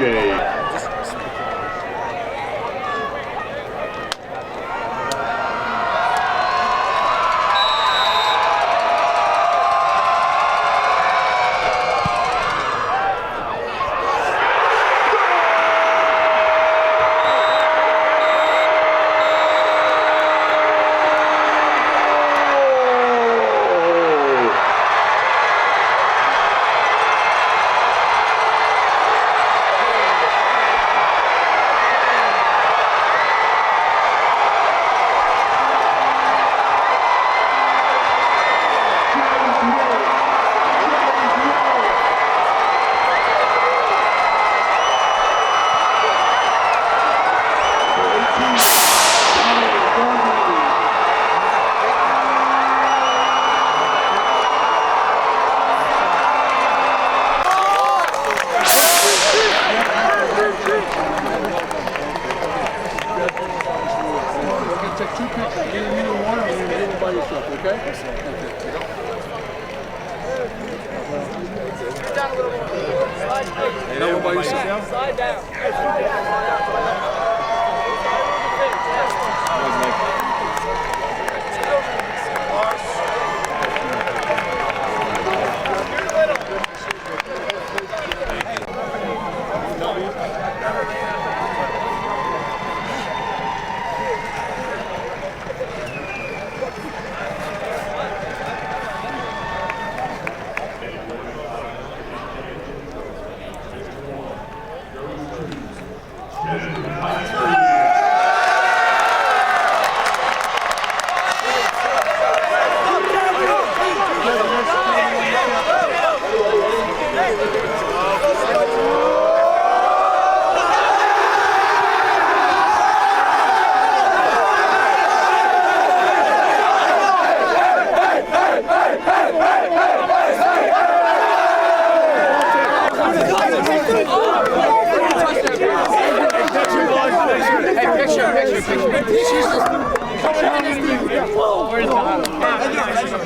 LHSAA. Take two pictures. Either one or you're by yourself, okay? Down a little more. Slide down. By yourself. Slide down.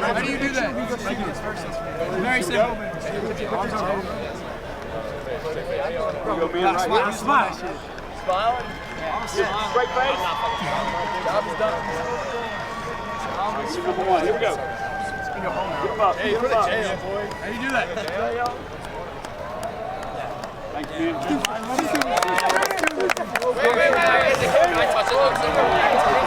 How do you do that? Very simple. Smile. Smiling? Straight face? Job is done. Number one. Here we go. Get him up. Hey, put a jail, boy. How do you do that? Thank you, man. Wait. Can I touch it?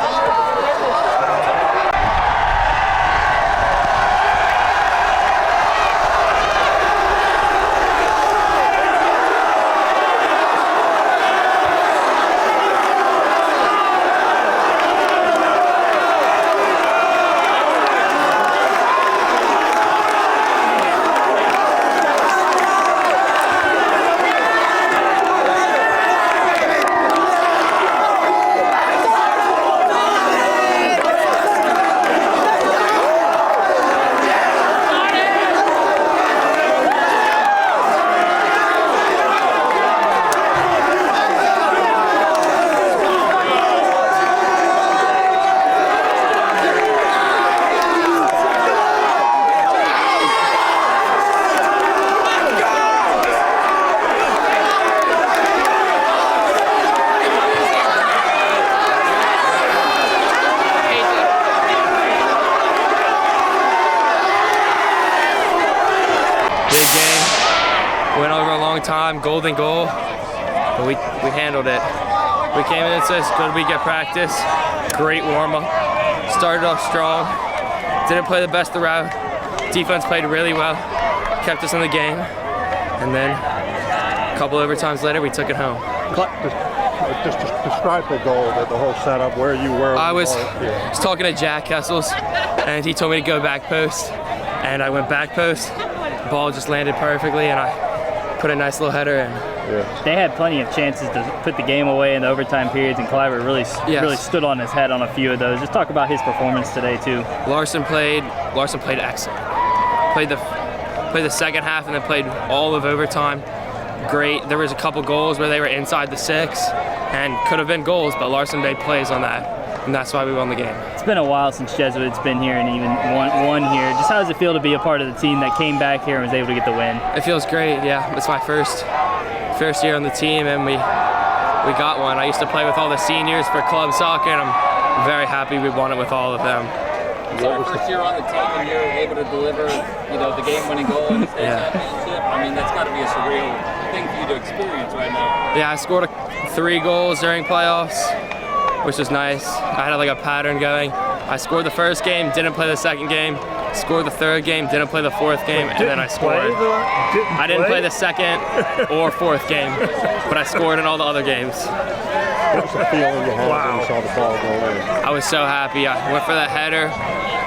Went over a long time, golden goal, but we handled it. We came in and said, good week at practice, great warm-up. Started off strong, didn't play the best around. Defense played really well, kept us in the game, and then a couple overtimes later, we took it home. Just describe the goal, the whole setup, where you were. I was talking to Jack Kessels, and he told me to go back post, and I went back post. The ball just landed perfectly, and I put a nice little header in. Yeah. They had plenty of chances to put the game away in the overtime periods, and Cliver really stood on his head on a few of those. Just talk about his performance today too. Larson played excellent. Played the second half and then played all of overtime. Great. There was a couple goals where they were inside the 6 and could have been goals, but Larson made plays on that, and that's why we won the game. It's been a while since Jesuit's been here and even won here. Just how does it feel to be a part of the team that came back here and was able to get the win? It feels great, yeah. It's my first first year on the team, and we got one. I used to play with all the seniors for club soccer, and I'm very happy we won it with all of them. So your first year on the team and you're able to deliver, the game-winning goal in the state championship. I mean, that's got to be a surreal thing for you to experience right now. Yeah, I scored 3 goals during playoffs, which was nice. I had like a pattern going. I scored the first game, didn't play the second game. Scored the third game, didn't play the fourth game, and then I scored. I didn't play the second or fourth game, but I scored in all the other games. What was the feeling you had when you saw the ball go in? I was so happy. I went for that header,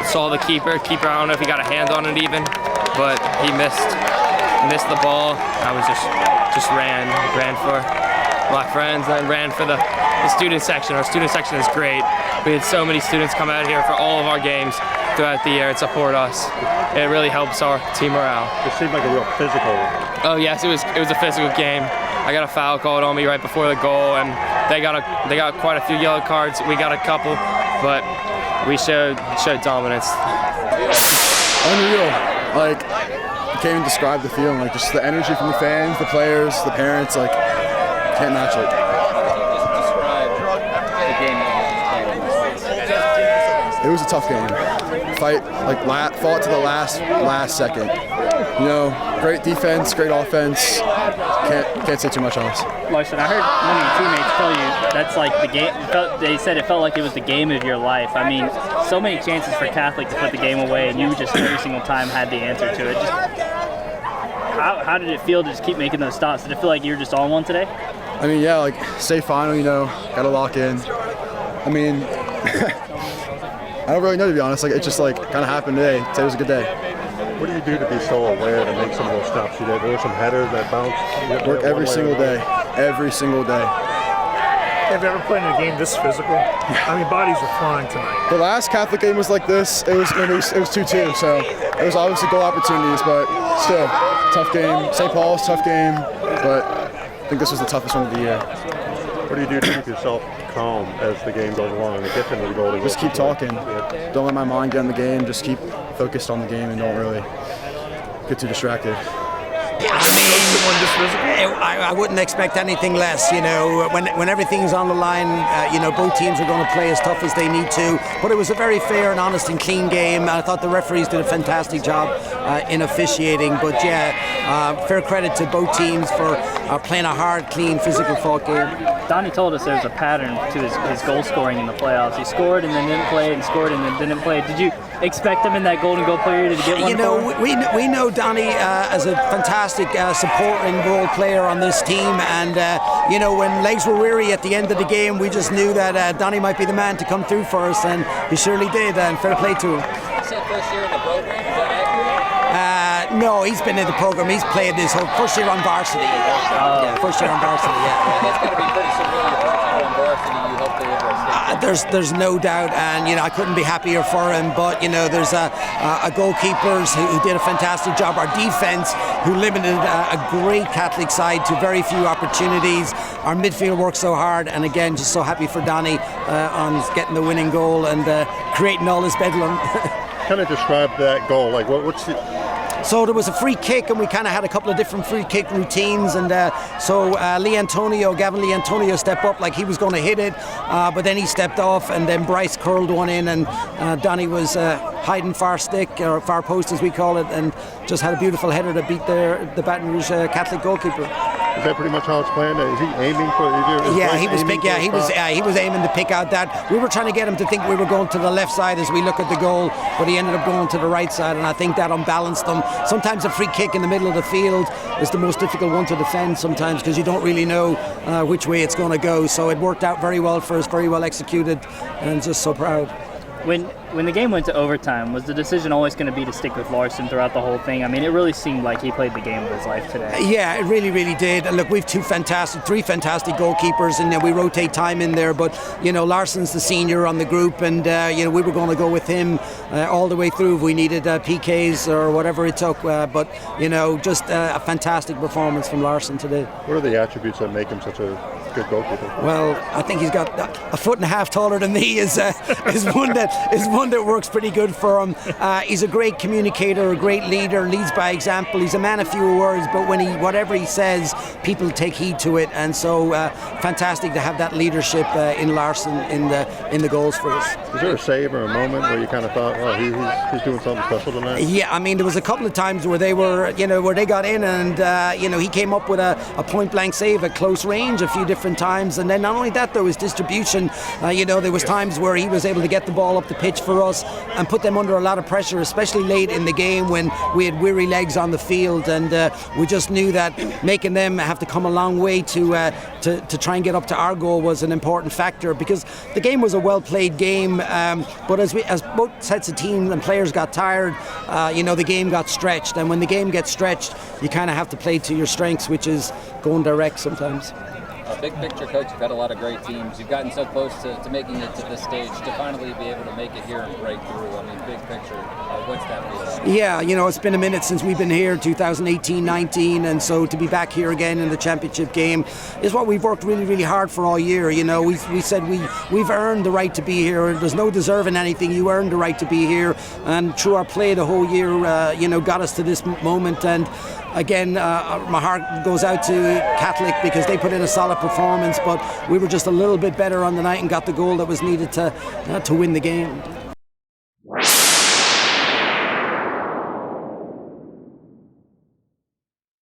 saw the keeper. Keeper, I don't know if he got a hand on it even, but he missed the ball. I was just ran for my friends, and ran for the student section. Our student section is great. We had so many students come out here for all of our games throughout the year and support us. It really helps our team morale. It seemed like a real physical. Oh yes, it was a physical game. I got a foul called on me right before the goal, and they got quite a few yellow cards. We got a couple, but we showed dominance. Unreal. Like, can't even describe the feeling. Like, just the energy from the fans, the players, the parents. Like, can't match it. It was a tough game. Fought to the last second. Great defense, great offense. Can't say too much else. Larson, I heard one of your teammates tell you that's like the game. They said it felt like it was the game of your life. I mean, so many chances for Catholic to put the game away, and you just every single time had the answer to it. How did it feel to just keep making those stops? Did it feel like you were just on one today? I mean, yeah, like stay final. Gotta lock in. I mean. I don't really know, to be honest. Like, it just kind of happened today. Today was a good day. What do you do to be so aware to make some of those stops you did? There were some headers that bounced. Work every single day. Every single day. Have you ever played in a game this physical? I mean, bodies are flying tonight. The last Catholic game was like this. It was 2-2, so it was obviously goal opportunities, but still, tough game. St. Paul's, tough game, but I think this was the toughest one of the year. What do you do to keep yourself calm as the game goes along and get into the goal? Just keep talking. Don't let my mind get in the game. Just keep focused on the game and don't really get too distracted. I wouldn't expect anything less. When everything's on the line, both teams are going to play as tough as they need to. But it was a very fair and honest and clean game. I thought the referees did a fantastic job in officiating. But fair credit to both teams for playing a hard, clean, physical fought game. Donnie told us there's a pattern to his goal scoring in the playoffs. He scored and then didn't play, and scored and then didn't play. Did you expect him in that golden goal period to get one? We know Donnie as a fantastic supporting role player on this team, and when legs were weary at the end of the game, we just knew that Donnie might be the man to come through for us, and he surely did, and fair play to him. You said first year in the program, is that accurate? No, he's been in the program. He's played his whole first year on varsity. First year on varsity, That's got to be pretty surreal. Your first year on varsity, you helped deliver a state. There's no doubt, and I couldn't be happier for him. But there's a goalkeepers who did a fantastic job. Our defense, who limited a great Catholic side to very few opportunities. Our midfield worked so hard, and again, just so happy for Donnie on getting the winning goal and creating all this bedlam. Kind of describe that goal. Like, what's the... So there was a free kick, and we kind of had a couple of different free kick routines, and so Gavin Lee Antonio stepped up like he was going to hit it, but then he stepped off, and then Bryce curled one in, and Donnie was hiding far stick, or far post as we call it, and just had a beautiful header to beat the Baton Rouge Catholic goalkeeper. Is that pretty much how it's planned? Is he aiming for? He was aiming to pick out that. We were trying to get him to think we were going to the left side as we look at the goal, but he ended up going to the right side, and I think that unbalanced them. Sometimes a free kick in the middle of the field is the most difficult one to defend sometimes, because you don't really know which way it's going to go. So it worked out very well for us, very well executed, and just so proud. When the game went to overtime, was the decision always going to be to stick with Larson throughout the whole thing? I mean, it really seemed like he played the game of his life today. Yeah, it really, really did. And look, we've three fantastic goalkeepers, and we rotate time in there. But Larson's the senior on the group, and we were going to go with him all the way through if we needed PKs or whatever it took. But just a fantastic performance from Larson today. What are the attributes that make him such a good goalkeeper? Well, I think he's got a foot and a half taller than me. Is one one that works pretty good for him. He's a great communicator, a great leader, leads by example. He's a man of few words, but whatever he says, people take heed to it, and so fantastic to have that leadership in Larson in the goals for us. Was there a save or a moment where you kind of thought, well, he's doing something special tonight? Yeah, I mean, there was a couple of times where they were, where they got in, and he came up with a point-blank save at close range a few different times, and then not only that, though, his distribution. There was times where he was able to get the ball up the pitch for us and put them under a lot of pressure, especially late in the game when we had weary legs on the field, and we just knew that making them have to come a long way to try and get up to our goal was an important factor, because the game was a well-played game, but as both sets of teams and players got tired, the game got stretched, and when the game gets stretched, you kind of have to play to your strengths, which is going direct sometimes. Big picture, Coach, you've had a lot of great teams. You've gotten so close to making it to this stage, to finally be able to make it here and break through. I mean, big picture, what's that feel like? Yeah, it's been a minute since we've been here, 2018-19, and so to be back here again in the championship game is what we've worked really, really hard for all year. We said we've earned the right to be here. There's no deserving anything. You earned the right to be here, and through our play the whole year, got us to this moment. And again, my heart goes out to Catholic because they put in a solid performance, but we were just a little bit better on the night and got the goal that was needed to win the game.